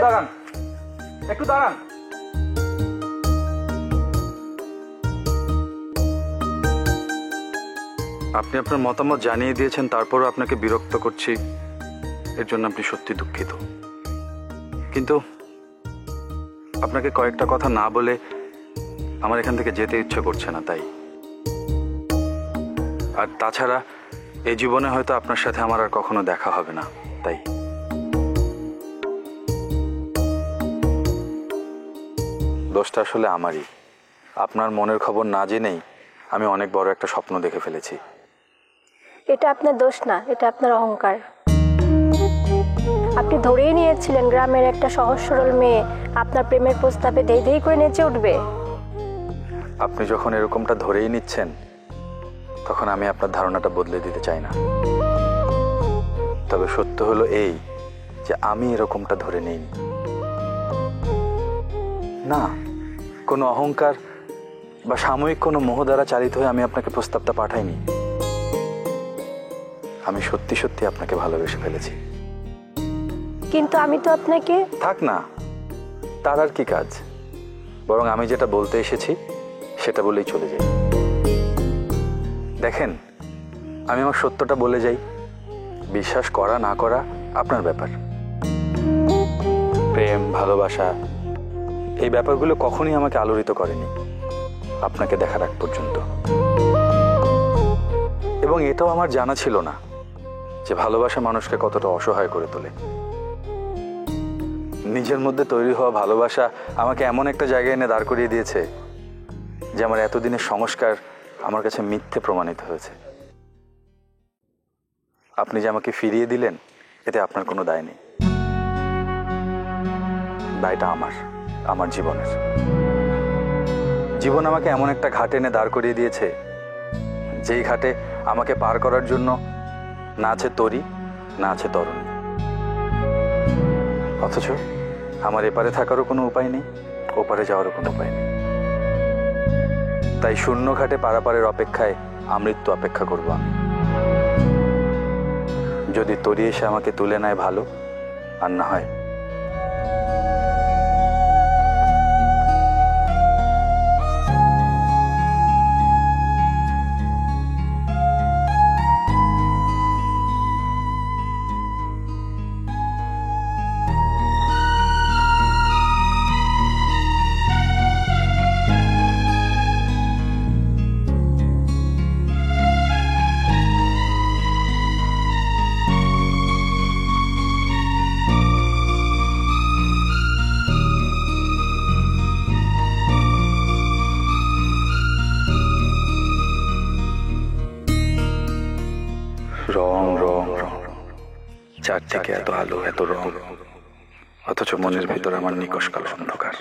দাঁড়ান, একটু দাঁড়ান। আপনি আপনার মতামত জানিয়ে দিয়েছেন, তারপরও আপনাকে বিরক্ত করছি, এর জন্য আপনি সত্যি দুঃখিত। কিন্তু আপনাকে কয়েকটা কথা না বলে আমার এখান থেকে যেতে ইচ্ছে করছে না, তাই। আর তাছাড়া এই জীবনে হয়তো আপনার সাথে আমার আর কখনো দেখা হবে না, তাই। দোষটা আসলে আমারই। আপনার মনের খবর না জেনেই আমি অনেক বড় একটা স্বপ্ন দেখে ফেলেছি। এটা আপনার দোষ না, এটা আপনার অহংকার। আপনি ধরেই নিয়েছিলেন গ্রামের একটা সহজ সরল মেয়ে আপনার প্রেমের প্রস্তাবে দেই দেই করে নেচে উঠবে। আপনি যখন এরকমটা ধরেই নিচ্ছেন, তখন আমি আপনার ধারণাটা বদলে দিতে চাই না। তবে সত্য হলো এই যে আমি এরকমটা ধরে নিইনি। না, কোনো অহংকার বা সাময়িক কোনো মোহ দ্বারা চালিত হয়ে আমি আপনাকে প্রস্তাবটা পাঠাইনি। আমি সত্যি সত্যি আপনাকে ভালোবেসে ফেলেছি। কিন্তু আমি তো আপনাকে। থাক না, তার আর কি কাজ। বরং আমি যেটা বলতে এসেছি সেটা বলেই চলে যাই। দেখেন, আমি আমার সত্যটা বলে যাই। বিশ্বাস করা না করা আপনার ব্যাপার। প্রেম, ভালোবাসা, এই ব্যাপারগুলো কখনোই আমাকে আলোড়িত করেনি আপনাকে দেখার আগ পর্যন্ত। এবং এটাও আমার জানা ছিল না যে ভালোবাসা মানুষকে কতটা অসহায় করে তোলে। নিজের মধ্যে তৈরি হওয়া ভালোবাসা আমাকে এমন একটা জায়গায় এনে দাঁড় করিয়ে দিয়েছে যে আমার এতদিনের সংস্কার আমার কাছে মিথ্যে প্রমাণিত হয়েছে। আপনি যে আমাকে ফিরিয়ে দিলেন, এতে আপনার কোনো দায় নেই। দায়টা আমার জীবনের। জীবন আমাকে এমন একটা ঘাটে এনে দাঁড় করিয়ে দিয়েছে, যেই ঘাটে আমাকে পার করার জন্য না আছে তরি, না আছে তরুণী। অথচ আমার এপারে থাকারও কোনো উপায় নেই, ওপারে যাওয়ারও কোনো উপায় নেই। তাই শূন্য ঘাটে পারাপারের অপেক্ষায় আমৃত্যু অপেক্ষা করব আমি। যদি তরি এসে আমাকে তুলে নেয় ভালো, আর না হয় রং রং রং, চারদিকে এত আলো, এত রং, অথচ মনের ভিতর আমার নিকষ কালো অন্ধকার।